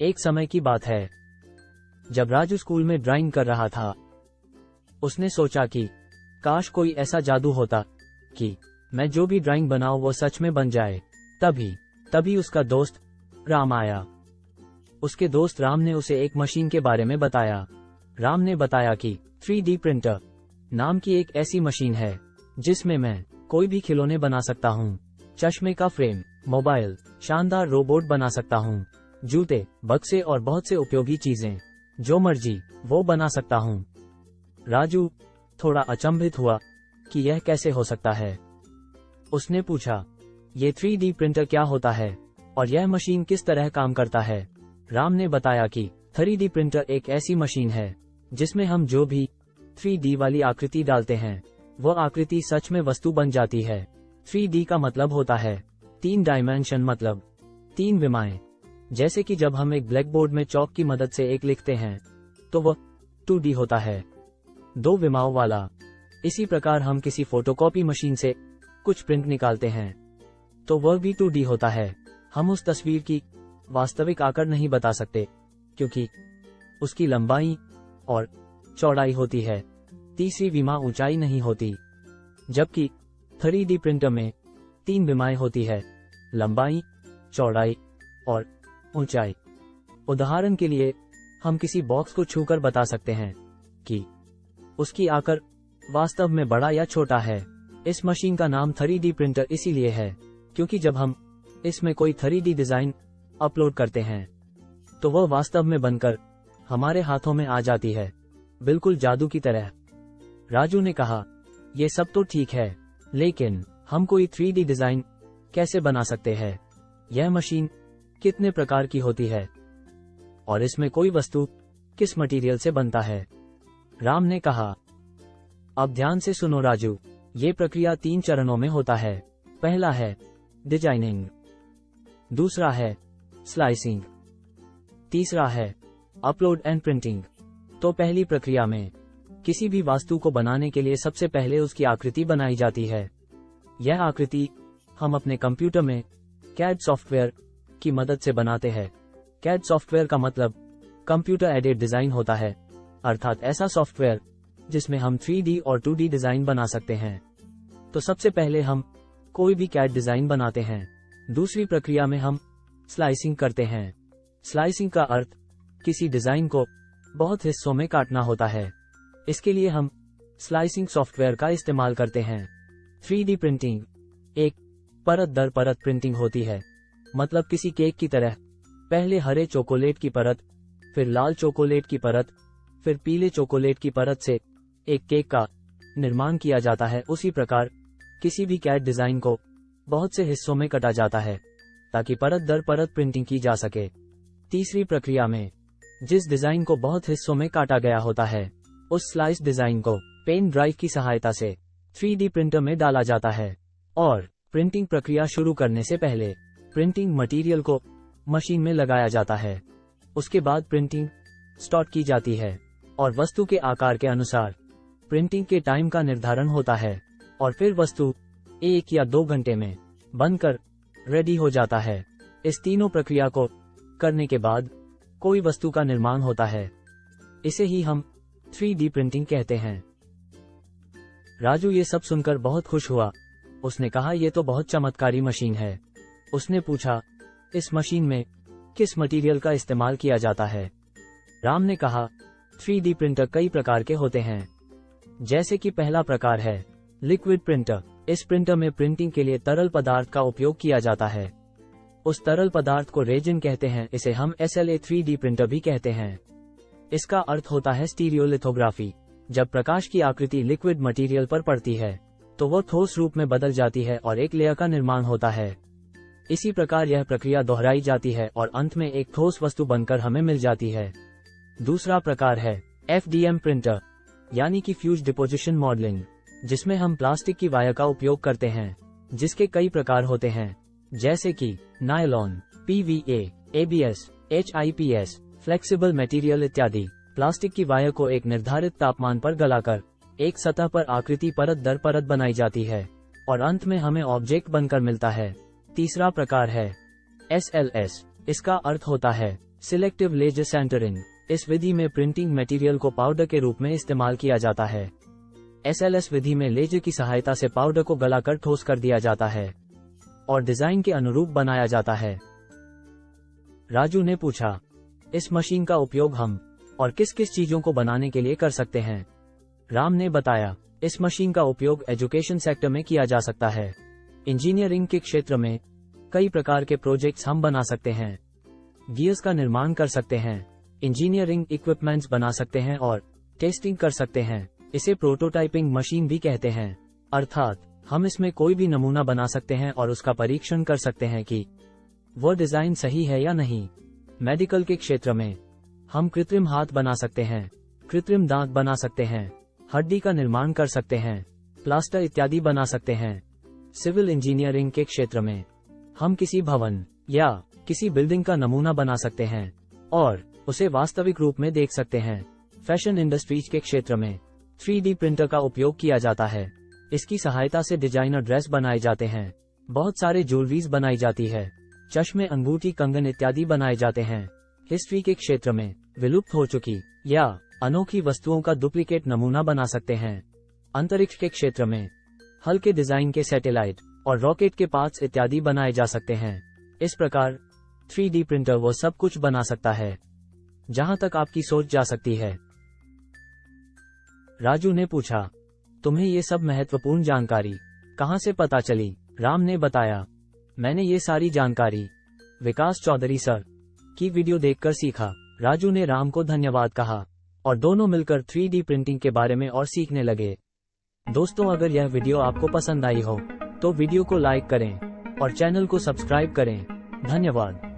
एक समय की बात है जब राजू स्कूल में ड्राइंग कर रहा था। उसने सोचा कि काश कोई ऐसा जादू होता कि मैं जो भी ड्राइंग बनाऊं वो सच में बन जाए। तभी उसका दोस्त राम आया। उसके दोस्त राम ने उसे एक मशीन के बारे में बताया। राम ने बताया कि 3D प्रिंटर नाम की एक ऐसी मशीन है जिसमें मैं कोई भी खिलौने बना सकता हूँ, चश्मे का फ्रेम, मोबाइल, शानदार रोबोट बना सकता हूँ, जूते, बक्से और बहुत से उपयोगी चीजें, जो मर्जी वो बना सकता हूँ। राजू थोड़ा अचंभित हुआ कि यह कैसे हो सकता है। उसने पूछा, ये 3D प्रिंटर क्या होता है और यह मशीन किस तरह काम करता है। राम ने बताया कि 3D प्रिंटर एक ऐसी मशीन है जिसमें हम जो भी 3D वाली आकृति डालते हैं वह आकृति सच में वस्तु बन जाती है। 3D का मतलब होता है 3 डायमेंशन, मतलब 3 विमाएं। जैसे कि जब हम एक ब्लैक बोर्ड में चौक की मदद से एक लिखते हैं तो वह 2D होता है, 2 विमाओं वाला। इसी प्रकार हम किसी फोटोकॉपी मशीन से कुछ प्रिंट निकालते हैं तो वह भी 2D होता है। हम उस तस्वीर की वास्तविक आकार नहीं बता सकते क्योंकि उसकी लंबाई और चौड़ाई होती है, तीसरी विमा ऊंचाई नहीं होती। जबकि 3D प्रिंटर में 3 विमाएं होती है, लंबाई, चौड़ाई और ऊंचाई। उदाहरण के लिए हम किसी बॉक्स को छूकर बता सकते हैं कि उसकी आकार वास्तव में बड़ा या छोटा है। इस मशीन का नाम 3D प्रिंटर इसीलिए है क्योंकि जब हम इसमें कोई 3D डिजाइन अपलोड करते हैं तो वह वास्तव में बनकर हमारे हाथों में आ जाती है, बिल्कुल जादू की तरह। राजू ने कहा, ये सब तो ठीक है, लेकिन हम कोई 3D डिजाइन कैसे बना सकते हैं? यह मशीन कितने प्रकार की होती है और इसमें कोई वस्तु किस मटेरियल से बनता है? राम ने कहा, अब ध्यान से सुनो राजू, ये प्रक्रिया 3 चरणों में होता है। पहला है डिजाइनिंग, दूसरा है स्लाइसिंग, तीसरा है अपलोड एंड प्रिंटिंग। तो पहली प्रक्रिया में किसी भी वस्तु को बनाने के लिए सबसे पहले उसकी आकृति बनाई जाती है। यह आकृति हम अपने कंप्यूटर में CAD सॉफ्टवेयर की मदद से बनाते हैं। CAD सॉफ्टवेयर का मतलब कंप्यूटर एडेड डिजाइन होता है, अर्थात ऐसा सॉफ्टवेयर जिसमें हम 3D और 2D डिजाइन बना सकते हैं। तो सबसे पहले हम कोई भी CAD डिजाइन बनाते हैं। दूसरी प्रक्रिया में हम स्लाइसिंग करते हैं। स्लाइसिंग का अर्थ किसी डिजाइन को बहुत हिस्सों में काटना होता है। इसके लिए हम स्लाइसिंग सॉफ्टवेयर का इस्तेमाल करते हैं। 3D प्रिंटिंग एक परत दर परत प्रिंटिंग होती है, मतलब किसी केक की तरह पहले हरे चॉकलेट की परत, फिर लाल चॉकलेट की परत, फिर पीले चॉकलेट की परत से एक केक का निर्माण किया जाता है। उसी प्रकार किसी भी CAD डिजाइन को बहुत से हिस्सों में काटा जाता है ताकि परत दर परत प्रिंटिंग की जा सके। तीसरी प्रक्रिया में जिस डिजाइन को बहुत हिस्सों में काटा गया होता है उस स्लाइस डिजाइन को पेन ड्राइव की सहायता से 3D प्रिंटर में डाला जाता है और प्रिंटिंग प्रक्रिया शुरू करने से पहले प्रिंटिंग मटेरियल को मशीन में लगाया जाता है। उसके बाद प्रिंटिंग स्टार्ट की जाती है और वस्तु के आकार के अनुसार प्रिंटिंग के टाइम का निर्धारण होता है और फिर वस्तु 1 या 2 घंटे में बनकर रेडी हो जाता है। इस तीनों प्रक्रिया को करने के बाद कोई वस्तु का निर्माण होता है। इसे ही हम 3D प्रिंटिंग कहते हैं। राजू ये सब सुनकर बहुत खुश हुआ। उसने कहा, ये तो बहुत चमत्कारी मशीन है। उसने पूछा, इस मशीन में किस मटेरियल का इस्तेमाल किया जाता है? राम ने कहा, 3D प्रिंटर कई प्रकार के होते हैं। जैसे कि पहला प्रकार है लिक्विड प्रिंटर। इस प्रिंटर में प्रिंटिंग के लिए तरल पदार्थ का उपयोग किया जाता है। उस तरल पदार्थ को रेजिन कहते हैं। इसे हम SLA 3D प्रिंटर भी कहते हैं। इसका अर्थ होता है स्टीरियोलिथोग्राफी। जब प्रकाश की आकृति लिक्विड मटेरियल पर पड़ती है तो वह ठोस रूप में बदल जाती है और एक लेयर का निर्माण होता है। इसी प्रकार यह प्रक्रिया दोहराई जाती है और अंत में एक ठोस वस्तु बनकर हमें मिल जाती है। दूसरा प्रकार है FDM प्रिंटर, यानी कि फ्यूज डिपोजिशन मॉडलिंग, जिसमें हम प्लास्टिक की वायर का उपयोग करते हैं, जिसके कई प्रकार होते हैं, जैसे कि nylon, PVA, ABS, HIPS, flexible material इत्यादि। प्लास्टिक की वायर को एक निर्धारित तापमान पर गलाकर एक सतह पर आकृति परत दर परत बनाई जाती है और अंत में हमें ऑब्जेक्ट बनकर मिलता है। तीसरा प्रकार है SLS। इसका अर्थ होता है सिलेक्टिव लेजर सेंटरिंग, इस विधि में प्रिंटिंग मटेरियल को पाउडर के रूप में इस्तेमाल किया जाता है। SLS विधि में लेजर की सहायता से पाउडर को गलाकर ठोस कर दिया जाता है और डिजाइन के अनुरूप बनाया जाता है। राजू ने पूछा, इस मशीन का उपयोग हम और किस किस चीजों को बनाने के लिए कर सकते हैं? राम ने बताया, इस मशीन का उपयोग एजुकेशन सेक्टर में किया जा सकता है। इंजीनियरिंग के क्षेत्र में कई प्रकार के प्रोजेक्ट्स हम बना सकते हैं। गियर्स का निर्माण कर सकते हैं, इंजीनियरिंग इक्विपमेंट्स बना सकते हैं और टेस्टिंग कर सकते हैं। इसे प्रोटोटाइपिंग मशीन भी कहते हैं, अर्थात हम इसमें कोई भी नमूना बना सकते हैं और उसका परीक्षण कर सकते हैं कि वह डिजाइन सही है या नहीं। मेडिकल के क्षेत्र में हम कृत्रिम हाथ बना सकते हैं, कृत्रिम दांत बना सकते हैं, हड्डी का निर्माण कर सकते हैं, प्लास्टर इत्यादि बना सकते हैं। सिविल इंजीनियरिंग के क्षेत्र में हम किसी भवन या किसी बिल्डिंग का नमूना बना सकते हैं और उसे वास्तविक रूप में देख सकते हैं। फैशन इंडस्ट्रीज के क्षेत्र में 3D प्रिंटर का उपयोग किया जाता है। इसकी सहायता से डिजाइनर ड्रेस बनाए जाते हैं, बहुत सारे ज्वेलरीज बनाई जाती है, चश्मे, अंगूठी, कंगन इत्यादि बनाए जाते हैं। हिस्ट्री के क्षेत्र में विलुप्त हो चुकी या अनोखी वस्तुओं का डुप्लीकेट नमूना बना सकते हैं। अंतरिक्ष के क्षेत्र में हल्के डिजाइन के सैटेलाइट और रॉकेट के पार्ट्स इत्यादि बनाए जा सकते हैं। इस प्रकार 3D प्रिंटर वो सब कुछ बना सकता है जहां तक आपकी सोच जा सकती है। राजू ने पूछा, तुम्हें ये सब महत्वपूर्ण जानकारी कहां से पता चली? राम ने बताया, मैंने ये सारी जानकारी विकास चौधरी सर की वीडियो देखकर सीखा। राजू ने राम को धन्यवाद कहा और दोनों मिलकर 3D प्रिंटिंग के बारे में और सीखने लगे। दोस्तों, अगर यह वीडियो आपको पसंद आई हो तो वीडियो को लाइक करें और चैनल को सब्सक्राइब करें। धन्यवाद।